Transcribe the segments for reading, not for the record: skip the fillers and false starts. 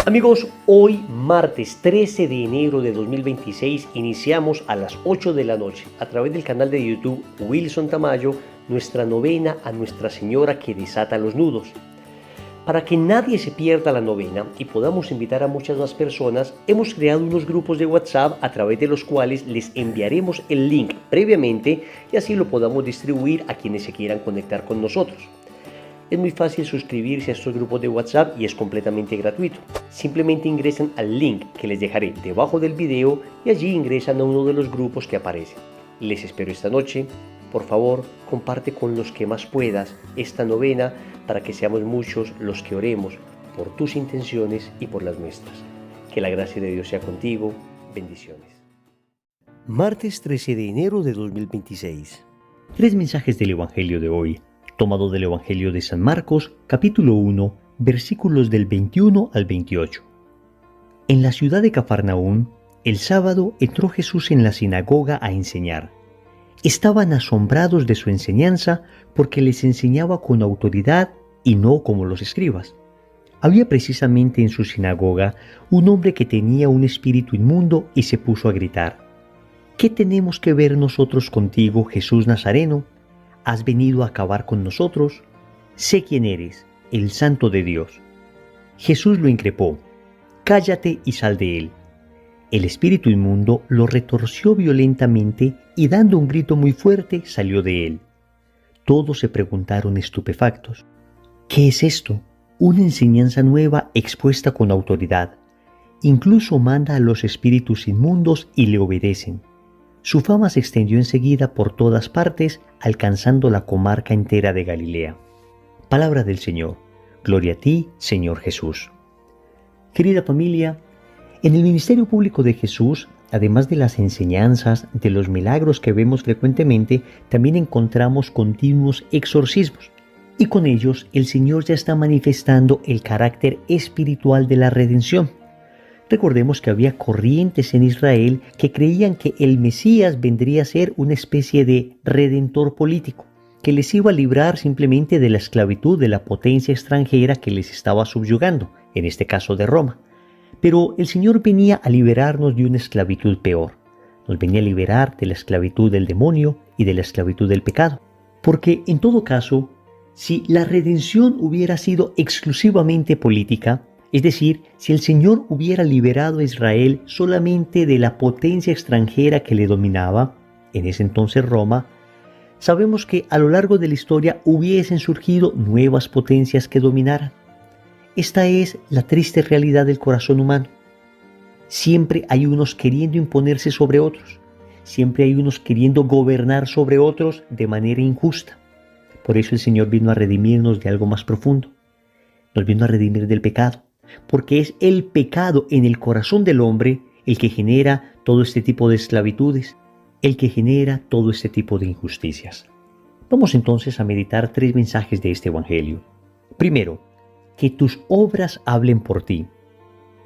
Amigos, hoy martes 13 de enero de 2026 iniciamos a las 8 de la noche a través del canal de YouTube Wilson Tamayo nuestra novena a Nuestra Señora que desata los nudos. Para que nadie se pierda la novena y podamos invitar a muchas más personas, hemos creado unos grupos de WhatsApp a través de los cuales les enviaremos el link previamente y así lo podamos distribuir a quienes se quieran conectar con nosotros. Es muy fácil suscribirse a estos grupos de WhatsApp y es completamente gratuito. Simplemente ingresan al link que les dejaré debajo del video y allí ingresan a uno de los grupos que aparecen. Les espero esta noche. Por favor, comparte con los que más puedas esta novena para que seamos muchos los que oremos por tus intenciones y por las nuestras. Que la gracia de Dios sea contigo. Bendiciones. Martes 13 de enero de 2026. 3 mensajes del Evangelio de hoy, tomado del Evangelio de San Marcos, capítulo 1, versículos del 21 al 28. En la ciudad de Cafarnaún, el sábado entró Jesús en la sinagoga a enseñar. Estaban asombrados de su enseñanza porque les enseñaba con autoridad y no como los escribas. Había precisamente en su sinagoga un hombre que tenía un espíritu inmundo y se puso a gritar: ¿Qué tenemos que ver nosotros contigo, Jesús Nazareno? ¿Has venido a acabar con nosotros? Sé quién eres, el Santo de Dios. Jesús lo increpó: Cállate y sal de él. El espíritu inmundo lo retorció violentamente y dando un grito muy fuerte salió de él. Todos se preguntaron estupefactos: ¿Qué es esto? Una enseñanza nueva expuesta con autoridad. Incluso manda a los espíritus inmundos y le obedecen. Su fama se extendió enseguida por todas partes, alcanzando la comarca entera de Galilea. Palabra del Señor. Gloria a ti, Señor Jesús. Querida familia, en el ministerio público de Jesús, además de las enseñanzas, de los milagros que vemos frecuentemente, también encontramos continuos exorcismos. Y con ellos el Señor ya está manifestando el carácter espiritual de la redención. Recordemos que había corrientes en Israel que creían que el Mesías vendría a ser una especie de redentor político, que les iba a librar simplemente de la esclavitud de la potencia extranjera que les estaba subyugando, en este caso de Roma. Pero el Señor venía a liberarnos de una esclavitud peor. Nos venía a liberar de la esclavitud del demonio y de la esclavitud del pecado. Porque en todo caso, si la redención hubiera sido exclusivamente política, es decir, si el Señor hubiera liberado a Israel solamente de la potencia extranjera que le dominaba, en ese entonces Roma, sabemos que a lo largo de la historia hubiesen surgido nuevas potencias que dominaran. Esta es la triste realidad del corazón humano. Siempre hay unos queriendo imponerse sobre otros. Siempre hay unos queriendo gobernar sobre otros de manera injusta. Por eso el Señor vino a redimirnos de algo más profundo. Nos vino a redimir del pecado. Porque es el pecado en el corazón del hombre el que genera todo este tipo de esclavitudes, el que genera todo este tipo de injusticias. Vamos entonces a meditar 3 mensajes de este Evangelio. Primero, que tus obras hablen por ti.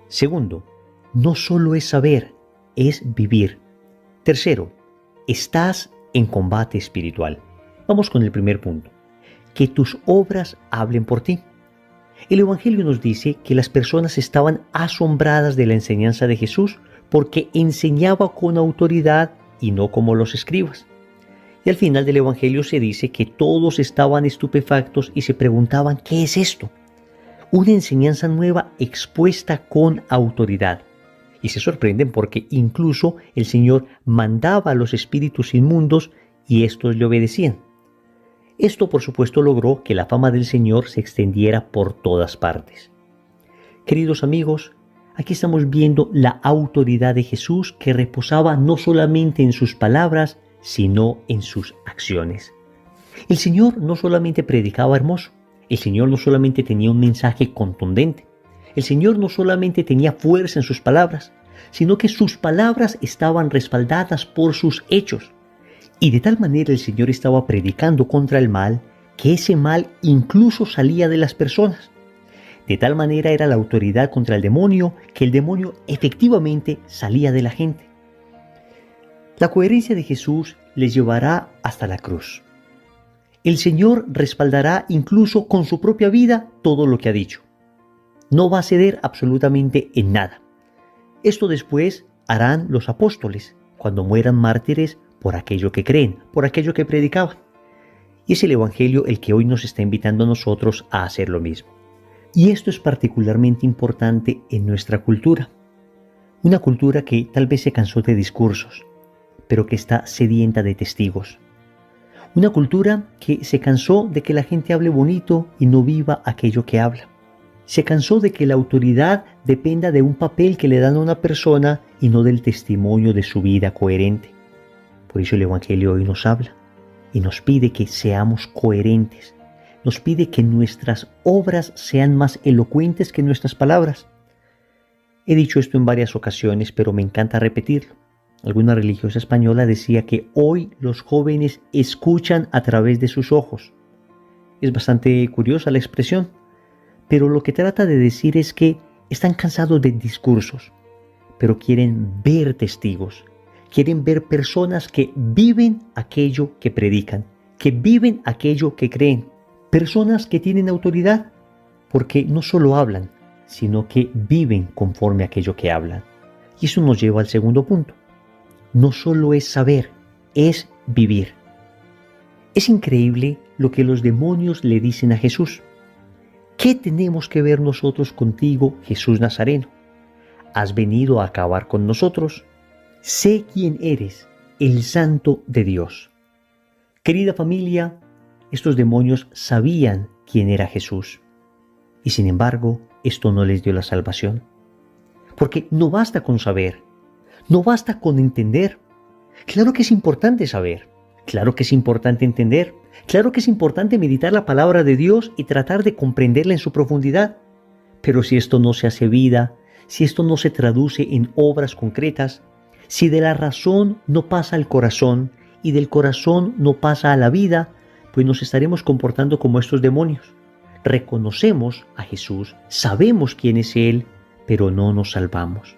Segundo, no solo es saber, es vivir. Tercero, estás en combate espiritual. Vamos con el primer punto. Que tus obras hablen por ti. El Evangelio nos dice que las personas estaban asombradas de la enseñanza de Jesús porque enseñaba con autoridad y no como los escribas. Y al final del Evangelio se dice que todos estaban estupefactos y se preguntaban: ¿qué es esto? Una enseñanza nueva expuesta con autoridad. Y se sorprenden porque incluso el Señor mandaba a los espíritus inmundos y estos le obedecían. Esto, por supuesto, logró que la fama del Señor se extendiera por todas partes. Queridos amigos, aquí estamos viendo la autoridad de Jesús que reposaba no solamente en sus palabras, sino en sus acciones. El Señor no solamente predicaba hermoso, el Señor no solamente tenía un mensaje contundente, el Señor no solamente tenía fuerza en sus palabras, sino que sus palabras estaban respaldadas por sus hechos. Y de tal manera el Señor estaba predicando contra el mal, que ese mal incluso salía de las personas. De tal manera era la autoridad contra el demonio, que el demonio efectivamente salía de la gente. La coherencia de Jesús les llevará hasta la cruz. El Señor respaldará incluso con su propia vida todo lo que ha dicho. no va a ceder absolutamente en nada. Esto después harán los apóstoles cuando mueran mártires por aquello que creen, por aquello que predicaban. Y es el Evangelio el que hoy nos está invitando a nosotros a hacer lo mismo. Y esto es particularmente importante en nuestra cultura. Una cultura que tal vez se cansó de discursos, pero que está sedienta de testigos. Una cultura que se cansó de que la gente hable bonito y no viva aquello que habla. Se cansó de que la autoridad dependa de un papel que le dan a una persona y no del testimonio de su vida coherente. Por eso el Evangelio hoy nos habla y nos pide que seamos coherentes. Nos pide que nuestras obras sean más elocuentes que nuestras palabras. He dicho esto en varias ocasiones, pero me encanta repetirlo. Alguna religiosa española decía que hoy los jóvenes escuchan a través de sus ojos. Es bastante curiosa la expresión, pero lo que trata de decir es que están cansados de discursos, pero quieren ver testigos, quieren ver personas que viven aquello que predican, que viven aquello que creen, personas que tienen autoridad, porque no solo hablan, sino que viven conforme a aquello que hablan. Y eso nos lleva al segundo punto. No solo es saber, es vivir. Es increíble lo que los demonios le dicen a Jesús. ¿Qué tenemos que ver nosotros contigo, Jesús Nazareno? ¿Has venido a acabar con nosotros? Sé quién eres, el Santo de Dios. Querida familia, estos demonios sabían quién era Jesús. Y sin embargo, esto no les dio la salvación. Porque no basta con saber, no basta con entender. Claro que es importante saber, claro que es importante entender, claro que es importante meditar la palabra de Dios y tratar de comprenderla en su profundidad. Pero si esto no se hace vida, si esto no se traduce en obras concretas, si de la razón no pasa al corazón y del corazón no pasa a la vida, pues nos estaremos comportando como estos demonios. Reconocemos a Jesús, sabemos quién es Él, pero no nos salvamos.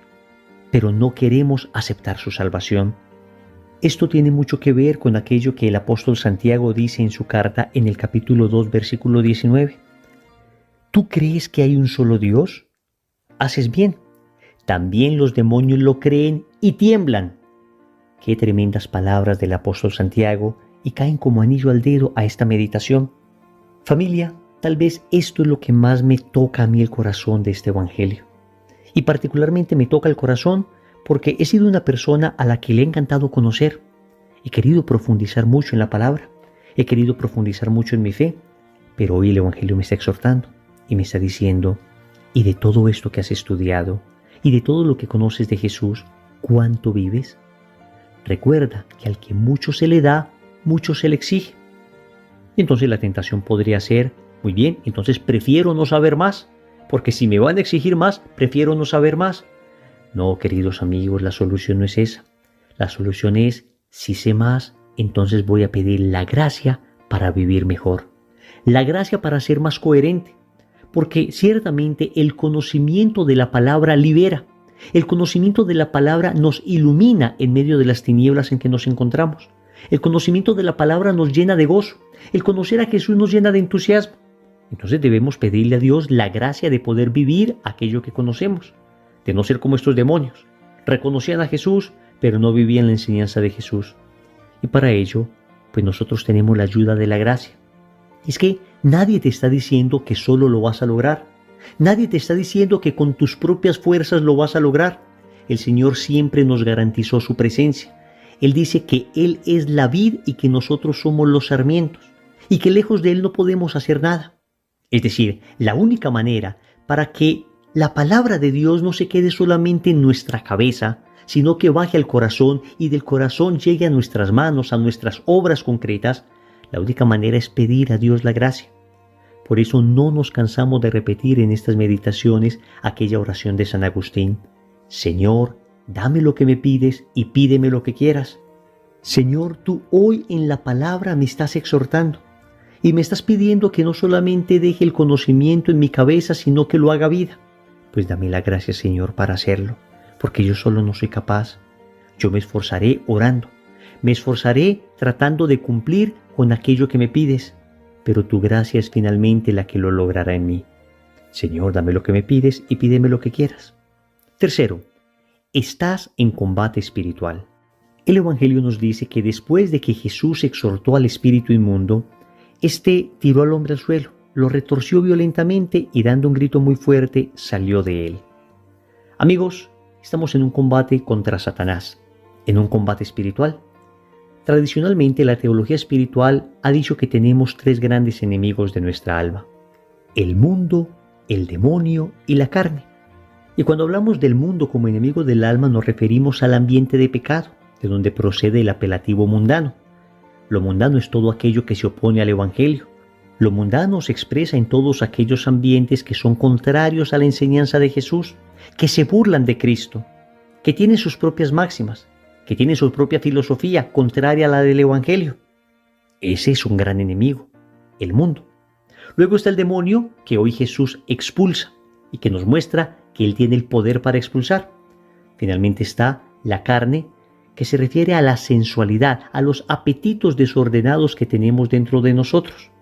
Pero no queremos aceptar su salvación. Esto tiene mucho que ver con aquello que el apóstol Santiago dice en su carta en el capítulo 2, versículo 19. ¿Tú crees que hay un solo Dios? Haces bien. También los demonios lo creen y tiemblan. Qué tremendas palabras del apóstol Santiago y caen como anillo al dedo a esta meditación. Familia, tal vez esto es lo que más me toca a mí el corazón de este evangelio. Y particularmente me toca el corazón porque he sido una persona a la que le ha encantado conocer. He querido profundizar mucho en la palabra, he querido profundizar mucho en mi fe, pero hoy el evangelio me está exhortando y me está diciendo, y de todo esto que has estudiado, y de todo lo que conoces de Jesús, ¿cuánto vives? Recuerda que al que mucho se le da, mucho se le exige. Y entonces la tentación podría ser, muy bien, entonces prefiero no saber más, porque si me van a exigir más, prefiero no saber más. No, queridos amigos, la solución no es esa. La solución es, si sé más, entonces voy a pedir la gracia para vivir mejor. La gracia para ser más coherente. Porque ciertamente el conocimiento de la palabra libera. El conocimiento de la palabra nos ilumina en medio de las tinieblas en que nos encontramos. El conocimiento de la palabra nos llena de gozo. El conocer a Jesús nos llena de entusiasmo. Entonces debemos pedirle a Dios la gracia de poder vivir aquello que conocemos, de no ser como estos demonios. Reconocían a Jesús, pero no vivían la enseñanza de Jesús. Y para ello, pues nosotros tenemos la ayuda de la gracia. Es que nadie te está diciendo que solo lo vas a lograr. Nadie te está diciendo que con tus propias fuerzas lo vas a lograr. El Señor siempre nos garantizó su presencia. Él dice que Él es la vid y que nosotros somos los sarmientos, y que lejos de Él no podemos hacer nada. Es decir, la única manera para que la palabra de Dios no se quede solamente en nuestra cabeza, sino que baje al corazón y del corazón llegue a nuestras manos, a nuestras obras concretas, la única manera es pedir a Dios la gracia. Por eso no nos cansamos de repetir en estas meditaciones aquella oración de San Agustín. Señor, dame lo que me pides y pídeme lo que quieras. Señor, tú hoy en la palabra me estás exhortando. Y me estás pidiendo que no solamente deje el conocimiento en mi cabeza, sino que lo haga vida. Pues dame la gracia, Señor, para hacerlo, porque yo solo no soy capaz. Yo me esforzaré orando, me esforzaré tratando de cumplir con aquello que me pides, pero tu gracia es finalmente la que lo logrará en mí. Señor, dame lo que me pides y pídeme lo que quieras. Tercero, estás en combate espiritual. El Evangelio nos dice que después de que Jesús exhortó al espíritu inmundo, este tiró al hombre al suelo, lo retorció violentamente y dando un grito muy fuerte salió de él. Amigos, estamos en un combate contra Satanás, en un combate espiritual. Tradicionalmente la teología espiritual ha dicho que tenemos tres grandes enemigos de nuestra alma: el mundo, el demonio y la carne. Y cuando hablamos del mundo como enemigo del alma nos referimos al ambiente de pecado, de donde procede el apelativo mundano. Lo mundano es todo aquello que se opone al Evangelio. Lo mundano se expresa en todos aquellos ambientes que son contrarios a la enseñanza de Jesús, que se burlan de Cristo, que tienen sus propias máximas, que tienen su propia filosofía contraria a la del Evangelio. Ese es un gran enemigo, el mundo. Luego está el demonio, que hoy Jesús expulsa y que nos muestra que Él tiene el poder para expulsar. Finalmente está la carne, que se refiere a la sensualidad, a los apetitos desordenados que tenemos dentro de nosotros.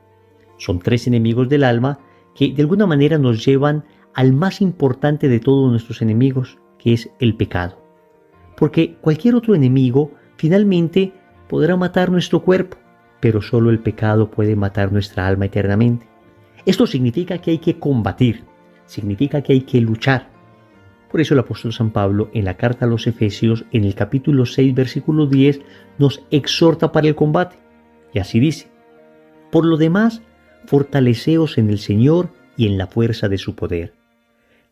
Son tres enemigos del alma que de alguna manera nos llevan al más importante de todos nuestros enemigos, que es el pecado. Porque cualquier otro enemigo finalmente podrá matar nuestro cuerpo, pero solo el pecado puede matar nuestra alma eternamente. Esto significa que hay que combatir, significa que hay que luchar. Por eso el apóstol San Pablo en la carta a los Efesios, en el capítulo 6, versículo 10, nos exhorta para el combate. Y así dice: por lo demás, fortaleceos en el Señor y en la fuerza de su poder.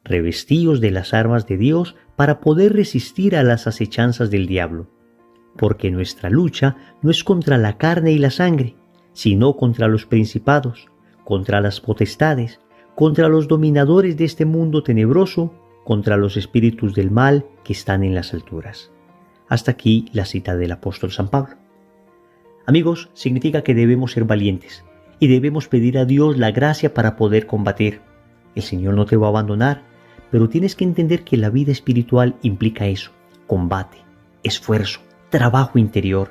Revestíos de las armas de Dios para poder resistir a las acechanzas del diablo. Porque nuestra lucha no es contra la carne y la sangre, sino contra los principados, contra las potestades, contra los dominadores de este mundo tenebroso, contra los espíritus del mal que están en las alturas. Hasta aquí la cita del apóstol San Pablo. Amigos, significa que debemos ser valientes y debemos pedir a Dios la gracia para poder combatir. El Señor no te va a abandonar, pero tienes que entender que la vida espiritual implica eso: combate, esfuerzo, trabajo interior.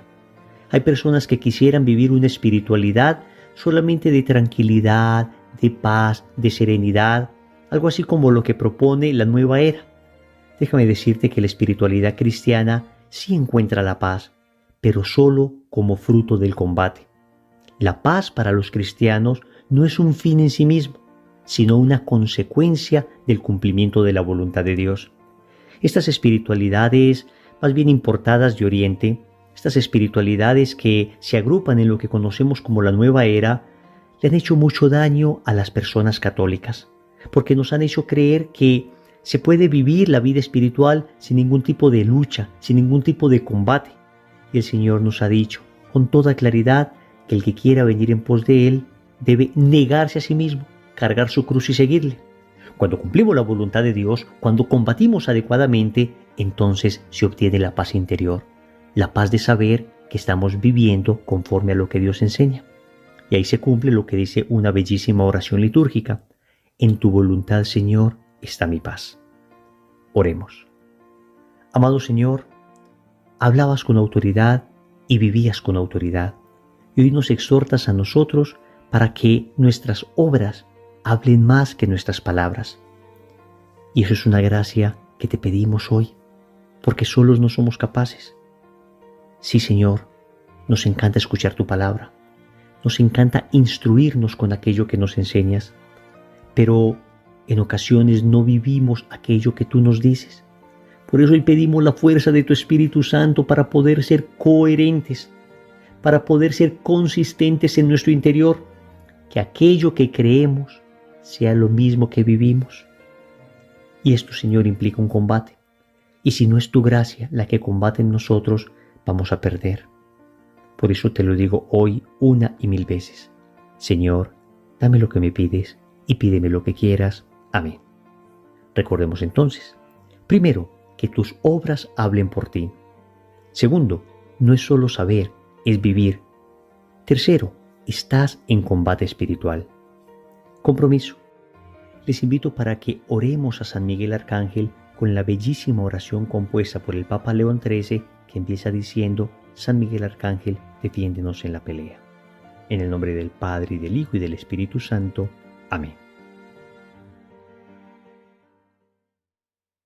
Hay personas que quisieran vivir una espiritualidad solamente de tranquilidad, de paz, de serenidad, algo así como lo que propone la nueva era. Déjame decirte que la espiritualidad cristiana sí encuentra la paz, pero solo como fruto del combate. La paz para los cristianos no es un fin en sí mismo, sino una consecuencia del cumplimiento de la voluntad de Dios. Estas espiritualidades más bien importadas de Oriente, estas espiritualidades que se agrupan en lo que conocemos como la nueva era, le han hecho mucho daño a las personas católicas, porque nos han hecho creer que se puede vivir la vida espiritual sin ningún tipo de lucha, sin ningún tipo de combate. Y el Señor nos ha dicho con toda claridad que el que quiera venir en pos de Él debe negarse a sí mismo, cargar su cruz y seguirle. Cuando cumplimos la voluntad de Dios, cuando combatimos adecuadamente, entonces se obtiene la paz interior, la paz de saber que estamos viviendo conforme a lo que Dios enseña. Y ahí se cumple lo que dice una bellísima oración litúrgica: en tu voluntad, Señor, está mi paz. Oremos. Amado Señor, hablabas con autoridad y vivías con autoridad, y hoy nos exhortas a nosotros para que nuestras obras hablen más que nuestras palabras. Y eso es una gracia que te pedimos hoy, porque solos no somos capaces. Sí, Señor, nos encanta escuchar tu palabra, nos encanta instruirnos con aquello que nos enseñas, pero en ocasiones no vivimos aquello que tú nos dices. Por eso hoy pedimos la fuerza de tu Espíritu Santo para poder ser coherentes, para poder ser consistentes en nuestro interior, que aquello que creemos sea lo mismo que vivimos. Y esto, Señor, implica un combate. Y si no es tu gracia la que combate en nosotros, vamos a perder. Por eso te lo digo hoy una y mil veces: Señor, dame lo que me pides y pídeme lo que quieras. Amén. Recordemos entonces: primero, que tus obras hablen por ti. Segundo, no es solo saber, es vivir. Tercero, estás en combate espiritual. Compromiso. Les invito para que oremos a San Miguel Arcángel con la bellísima oración compuesta por el Papa León XIII, que empieza diciendo: San Miguel Arcángel, defiéndenos en la pelea. En el nombre del Padre, y del Hijo, y del Espíritu Santo. Amén.